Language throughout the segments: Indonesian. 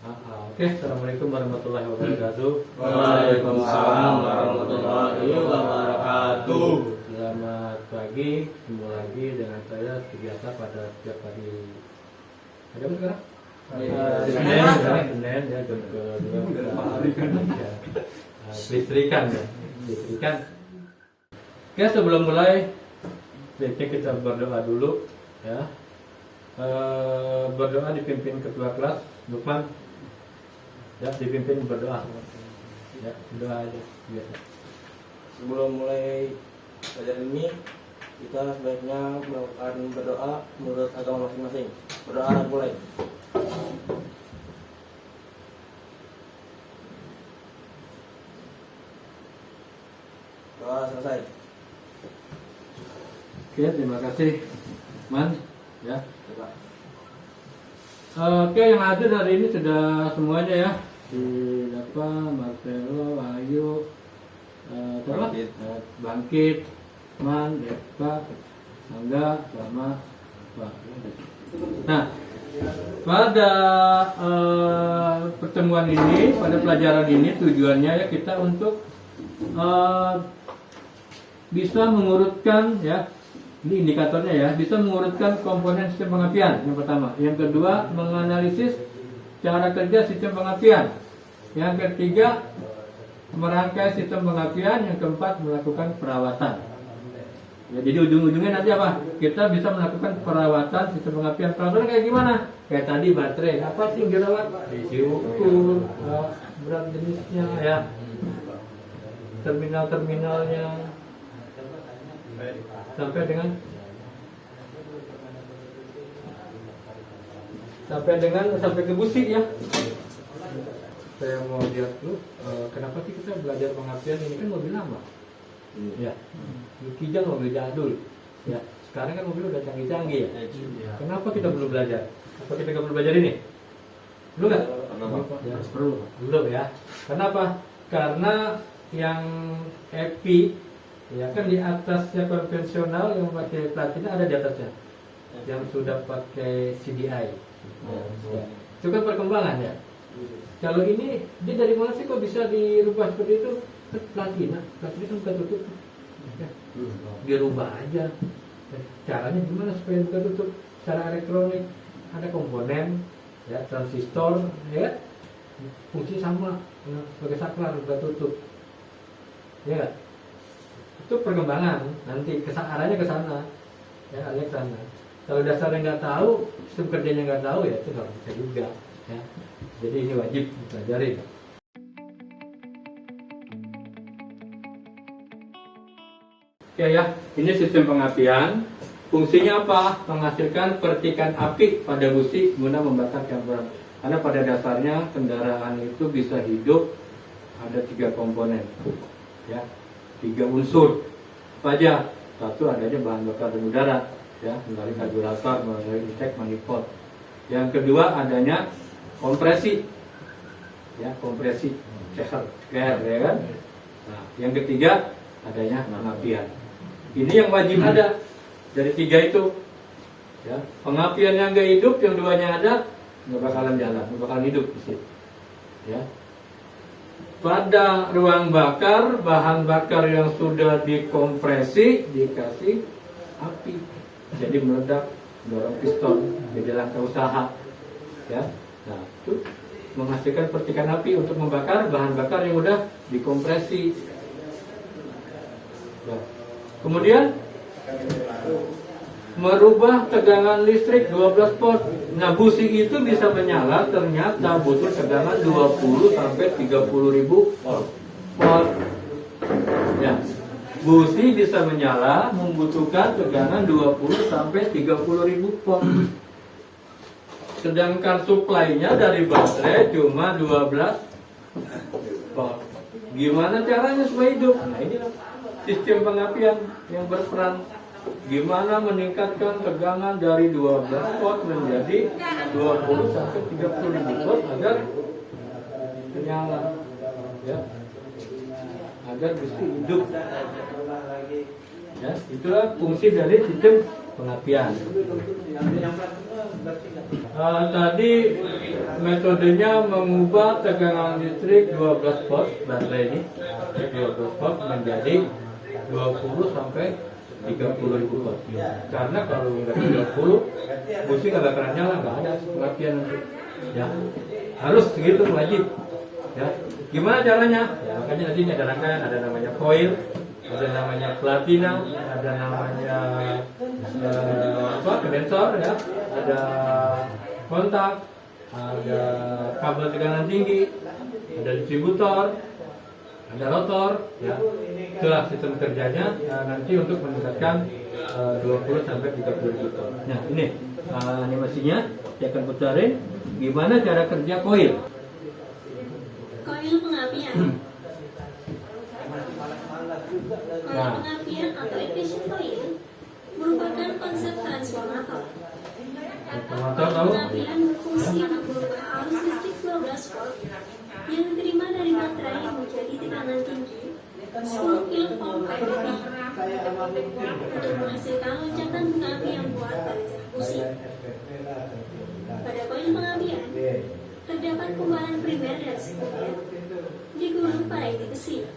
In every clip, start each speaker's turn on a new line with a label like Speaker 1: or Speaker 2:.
Speaker 1: Oke, Assalamualaikum warahmatullahi wabarakatuh.
Speaker 2: Waalaikumsalam warahmatullahi wabarakatuh.
Speaker 1: Selamat pagi, ketemu lagi dengan saya biasa pada setiap hari. Ada apa sekarang? Senin ya, jam ke listrikan ya, listrikan. Oke, sebelum mulai, baiknya kita berdoa dulu ya. Berdoa dipimpin ketua kelas Lukman. Ya, dipimpin berdoa. Ya, doa aja biasa.
Speaker 2: Sebelum mulai pelajaran ini, kita sebaiknya melakukan berdoa menurut agama masing-masing. Berdoa mulai. Doa selesai.
Speaker 1: Oke, terima kasih, Man. Ya, coba. Oke, yang hadir hari ini sudah semuanya ya. Si Marcelo, Ayu, Bangkit, Man, Eka, Angga, sama Pak. Nah, pada pertemuan ini, pada pelajaran ini tujuannya ya kita untuk bisa mengurutkan ya. Ini indikatornya ya, bisa mengurutkan komponen sistem pengapian yang pertama. Yang kedua, menganalisis cara kerja sistem pengapian. Yang ketiga, merangkai sistem pengapian. Yang keempat, melakukan perawatan. Ya, jadi ujung-ujungnya nanti apa? Kita bisa melakukan perawatan sistem pengapian. Perawatan kayak gimana? Kayak tadi baterai, apa sih yang dirawat? Diukur, berat jenisnya ya, terminal-terminalnya, sampai ke busi ya. Saya mau lihat dulu kenapa sih kita belajar pengapian ini, kan mobil lama ya, Kijang mobil jadul ya, sekarang kan mobil udah canggih-canggih ya. Kenapa kita belum belajar? Apa kita nggak perlu belajar ini? Belum nggak? Ya, belum ya. Kenapa? Karena yang EPI ya kan di atasnya konvensional yang pakai platina, ada di atasnya yang sudah pakai CDI. Ya. Itu kan perkembangan ya. Kalau ini dia dari mana sih kok bisa dirubah seperti itu? Platina kan buka tutup. Ya. Dirubah aja. Caranya gimana supaya buka tutup? Cara elektronik, ada komponen ya, transistor ya. Fungsi sama sebagai saklar buka tutup. Ya. Itu perkembangan, nanti arahnya ke sana ya, arahnya ke sana. Kalau dasarnya nggak tahu, sistem kerjanya nggak tahu ya itu nggak bisa juga ya. Jadi ini wajib dipelajari. Oke ya, ini sistem pengapian. Fungsinya apa? Menghasilkan percikan api pada busi guna membakar campuran. Karena pada dasarnya kendaraan itu bisa hidup ada 3 komponen ya, 3 unsur apa aja. Satu, adanya bahan bakar dan udara ya, melalui karburator, melalui intake manifold. Yang kedua, adanya kompresi ya, kompresi ceher ya kan. Nah, yang ketiga, adanya pengapian. Ini yang wajib ada dari 3 itu ya. Pengapian yang nggak hidup, yang 2-nya ada, nggak bakalan jalan, nggak bakalan hidup di situ ya. Pada ruang bakar, bahan bakar yang sudah dikompresi dikasih api, jadi meledak, dorong piston, jadi langkah usaha ya. Nah, itu menghasilkan percikan api untuk membakar bahan bakar yang sudah dikompresi ya. Kemudian merubah tegangan listrik 12 volt. Nah, busi itu bisa menyala ternyata butuh tegangan 20 sampai 30 ribu volt. Ya. Busi bisa menyala membutuhkan tegangan 20 sampai 30 ribu volt. Sedangkan suplainya dari baterai cuma 12 volt. Gimana caranya supaya hidup? Nah, ini sistem pengapian yang berperan. Gimana meningkatkan tegangan dari 12 volt menjadi 20 sampai 30 ribu volt agar menyala ya, agar bisa hidup ya. Itulah fungsi dari sistem pengapian. Tadi metodenya mengubah tegangan listrik 12 volt baterai ini, 12 volt menjadi 20 sampai 30 ribu volt. Karena kalau nggak 30, busi nggak bakalan nyala, nggak ada pengapian nanti. Ya, harus segitu wajib. Ya, gimana caranya? Ya, makanya nanti ada rangkaian, ada namanya coil, ada namanya platina, ada namanya kondensor, ya, ada kontak, ada kabel tegangan tinggi, ada distributor, ada rotor, ya. Itulah sistem kerjanya nanti untuk meningkatkan 20 sampai 30 ribu volt. Nah, ini animasinya saya akan putarin gimana cara kerja coil.
Speaker 3: Koil pengapian. Koil pengapian atau efficient coil merupakan konsep transformator.
Speaker 1: Transformator
Speaker 3: Koil
Speaker 1: tahu?
Speaker 3: pengapian berfungsi untuk mengubah arus listrik 12 volt yang diterima dari baterai menjadi tegangan tinggi 10 kV per lebih untuk menghasilkan loncatan bunga api yang kuat pada jarak busi. Pada koil pengapian terdapat kumparan primer dan sekunder digulung pada inti besi.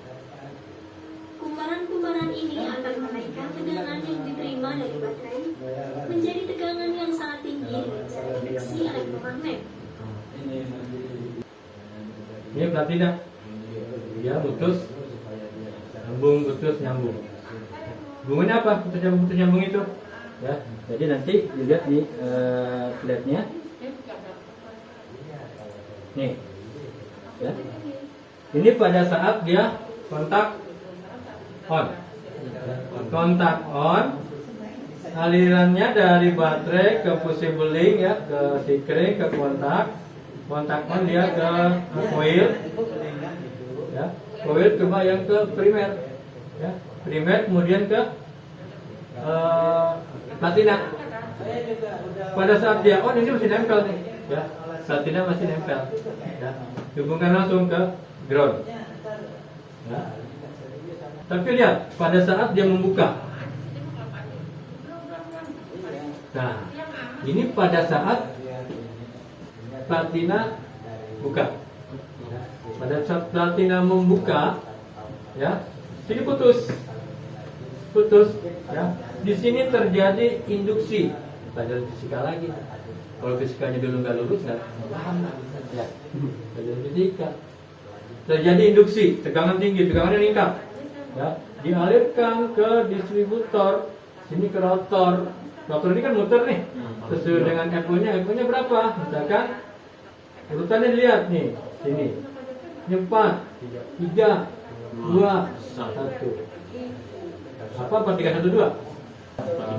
Speaker 3: Kumparan-kumparan ini akan menaikkan tegangan yang diterima dari baterai menjadi tegangan yang sangat tinggi dengan cara induksi elektromagnet.
Speaker 1: Ini platina, dia putus nyambung. Hubungannya apa? Putus nyambung itu, ya. Jadi nanti dilihat di slide-nya. Nih, ya. Ini pada saat dia kontak on, alirannya dari baterai ke fusible link, ya, ke sikring, ke kontak on dia ke coil, ya, coil coba yang ke primer, ya, primer kemudian ke platina. Pada saat dia on ini masih nempel nih, ya, platina masih nempel, ya, hubungkan langsung ke ground, ya. Tapi lihat pada saat dia membuka, nah ini pada saat platina buka, pada saat platina membuka, ya, sini putus, ya. Di sini terjadi induksi. Belajar fisika lagi. Kalau fisikanya dulu nggak lurus nggak paham, ya. Belajar fisika. Terjadi induksi, tegangan tinggi, tegangannya meningkat, ya. Dialirkan ke distributor, sini ke rotor. Rotor ini kan muter nih, sesuai dengan F-nya berapa? Misalkan urutannya dilihat nih, sini 4, 3, 2, 1. Apa 3, 1, 2?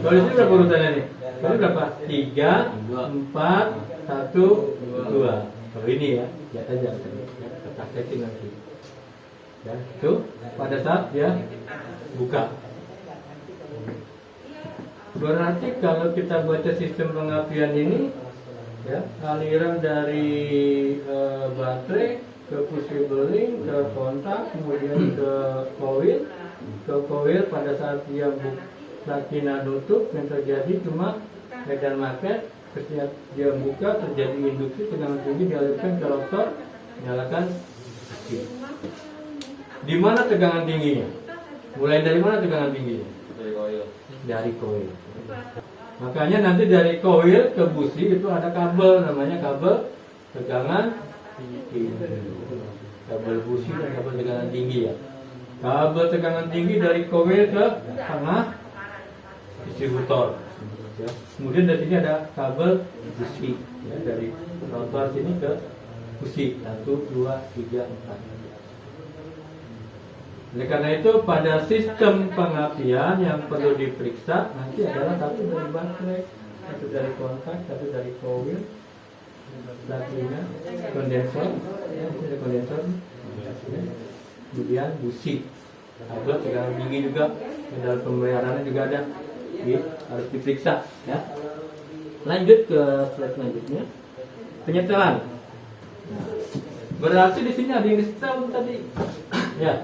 Speaker 1: Kalau di sini berapa urutannya nih? Ini berapa? 3, 4, 1, 2. Kalau ini ya, lihat aja, kita praktekin nanti. Ya, itu pada saat dia buka. Berarti kalau kita baca sistem pengapian ini, ya, aliran dari baterai ke fusible link, ke kontak, kemudian ke coil pada saat dia platina tutup, yang terjadi cuma medan magnet. Ketika dia buka terjadi induksi, tegangan tinggi dialirkan ke rotor, nyalakan mesin. Di mana tegangan tingginya? Mulai dari mana tegangan tingginya? Dari coil. Makanya nanti dari coil ke busi itu ada kabel, namanya kabel tegangan tinggi. Kabel busi dan kabel tegangan tinggi, ya. Kabel tegangan tinggi dari coil ke tengah distributor, ya. Kemudian dari sini ada kabel busi, ya, dari rotor sini ke busi 1, 2, 3, 4. Oleh karena itu pada sistem pengapian yang perlu diperiksa nanti adalah satu dari baterai, satu dari kontak, satu dari coil, platina, kondensor, ya, ada kondensor, ya. Kemudian busi, kabel tegangan tinggi juga, dalam pemeliharannya juga ada, harus diperiksa, ya. Lanjut ke slide selanjutnya, penyetelan. Nah, berarti di sini ada yang disetel tadi, ya.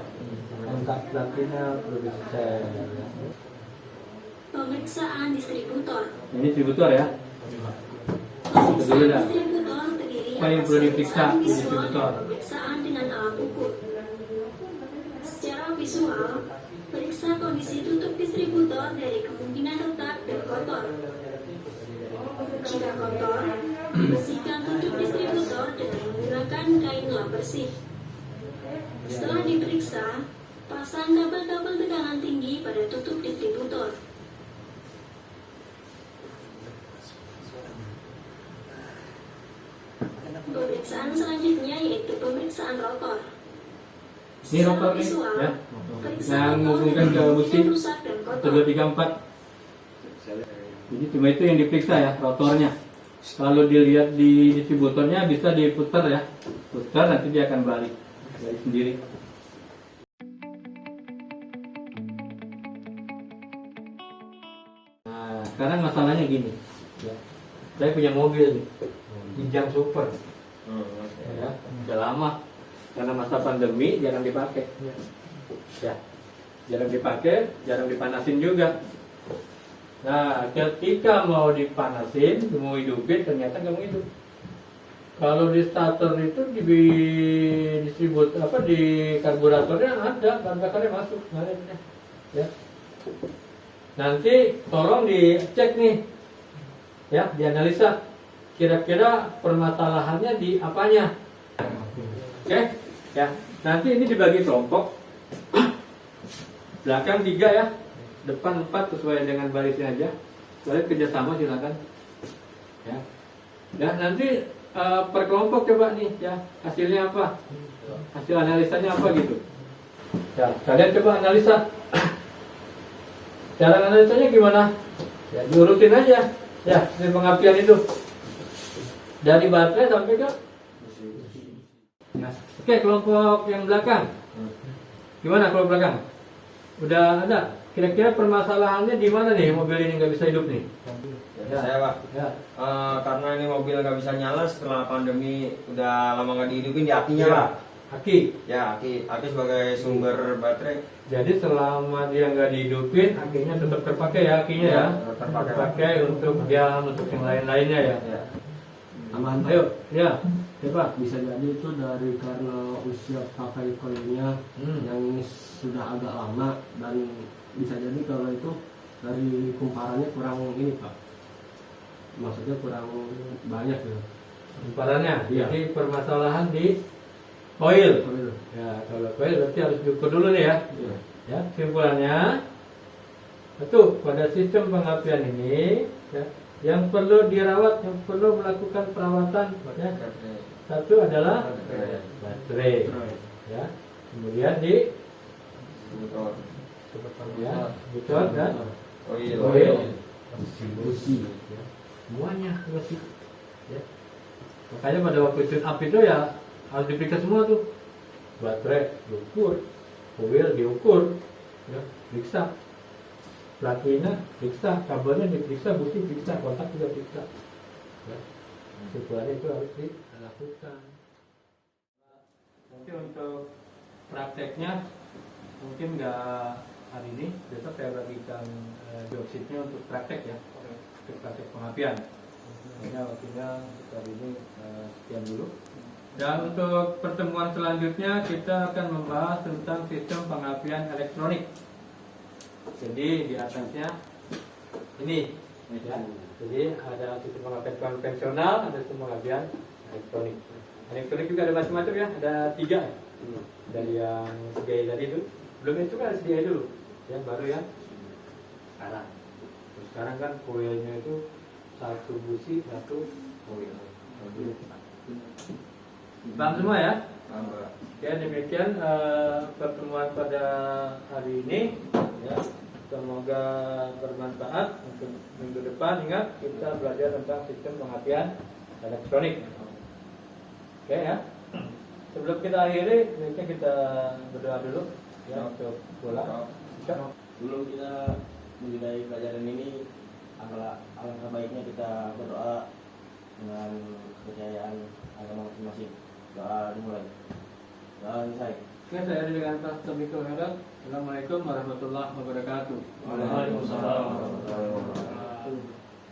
Speaker 1: Kontak platina perlu disetel.
Speaker 3: Pemeriksaan distributor.
Speaker 1: Ini distributor, ya.
Speaker 3: Pemeriksaan distributor terdiri
Speaker 1: apa yang perlu diperiksa di
Speaker 3: visual
Speaker 1: distributor.
Speaker 3: dan pemeriksaan dengan alat ukur. Secara visual, periksa kondisi tutup distributor dari kemungkinan retak dan kotor. Jika kotor, bersihkan tutup distributor dengan menggunakan kain lap bersih. Setelah diperiksa, pasang kabel-kabel tekanan tinggi pada tutup distributor. Pemeriksaan selanjutnya yaitu pemeriksaan rotor.
Speaker 1: Ini rotor nih,
Speaker 3: visual,
Speaker 1: ya.
Speaker 3: periksa
Speaker 1: Yang
Speaker 3: rotor
Speaker 1: menghubungkan ke
Speaker 3: dengan
Speaker 1: busi
Speaker 3: rusak dan kotor.
Speaker 1: 1234. Jadi cuma itu yang diperiksa ya, rotornya. Kalau dilihat di distributornya bisa diputar ya, putar nanti dia akan balik sendiri. Nah, sekarang masalahnya gini, ya. Saya punya mobil nih, Kijang Super, ya, udah lama karena masa pandemi jarang dipakai, ya, jarang dipakai, jarang dipanasin juga. Nah, ketika mau dipanasin, mau hidupin, ternyata nggak mau hidup. Kalau di starter itu di distributor apa di karburatornya ada bahan bakarnya masuk, ngaretnya, ya. Nanti tolong dicek nih, ya, dianalisa kira-kira permasalahannya di apanya. Oke, ya. Nanti ini dibagi kelompok, belakang 3 ya. Depan 4 sesuai dengan barisnya aja. Balik kerjasama silakan. Ya. Dan nanti per kelompok coba nih ya, hasilnya apa? Hasil analisanya apa gitu. Ya, kalian coba analisa. Cara analisanya gimana? Ya, diurutin aja. Ya, di pengapian itu. Dari baterai sampai ke ya. Oke, kelompok yang belakang. Gimana kelompok belakang? Udah ada? Kira-kira permasalahannya di mana nih mobil ini nggak bisa hidup nih?
Speaker 2: Ya, saya Pak,
Speaker 1: Ya.
Speaker 2: karena ini mobil nggak bisa nyala setelah pandemi udah lama nggak dihidupin di akinya
Speaker 1: Ya.
Speaker 2: Pak.
Speaker 1: Aki.
Speaker 2: Ya, aki sebagai sumber baterai.
Speaker 1: Jadi selama dia nggak dihidupin, akinya tetap terpakai ya akinya ya.
Speaker 2: Ya, terpakai.
Speaker 1: Terpakai untuk jam, untuk yang lain-lainnya ya.
Speaker 2: Ya.
Speaker 4: Tambahan, Pak.
Speaker 1: Ayo, ya, coba.
Speaker 4: Bisa jadi itu dari karena usia pakai koilnya yang sudah agak lama, dan bisa jadi kalau itu dari kumparannya kurang ini Pak, maksudnya kurang banyak ya.
Speaker 1: Kumparannya.
Speaker 4: Iya.
Speaker 1: Jadi permasalahan di koil.
Speaker 4: Koil.
Speaker 1: Ya, kalau koil berarti harus diukur dulu nih ya.
Speaker 4: Iya.
Speaker 1: Ya, kesimpulannya satu, pada sistem pengapian ini ya, yang perlu dirawat, yang perlu melakukan perawatan ya, satu adalah baterai ya, kemudian di ya, motor dan oil, busi ya. Semuanya busi ya. Makanya pada waktu tune up itu ya harus diperiksa semua tuh, baterai diukur, oil diukur ya, periksa platina, periksa kabelnya, diperiksa busi, periksa kontak juga periksa ya. Kesimpulannya itu harus dilakukan. Nanti untuk prakteknya mungkin nggak hari ini, besok saya bagikan jobsheetnya untuk praktek ya, untuk praktek pengapian. Makanya waktunya untuk hari ini sekian dulu. Dan untuk pertemuan selanjutnya kita akan membahas tentang sistem pengapian elektronik. Jadi di atasnya ini ya. Jadi ada sistem pengapian konvensional, ada sistem pengapian elektronik. Elektronik juga ada macam-macam ya, ada 3 ya. Dari yang CDI tadi itu, belum itu kan ada CDI dulu, ya baru yang sekarang. Terus sekarang kan koilnya itu 1 busi, 1 koil. Paham semua ya? Oke, demikian pertemuan pada hari ini ya. Semoga bermanfaat untuk minggu depan. Ingat, kita belajar tentang sistem pengapian elektronik. Oke ya. Sebelum kita akhiri, baiknya kita berdoa dulu ya untuk pulang.
Speaker 2: Sebelum kita memulai pelajaran ini, alangkah baiknya kita berdoa dengan kepercayaan agama masing-masing. Doa dimulai. Doa selesai.
Speaker 1: Oke, saya dengan Pastor Mikul Herat. Assalamualaikum warahmatullahi wabarakatuh.
Speaker 2: Waalaikumsalam.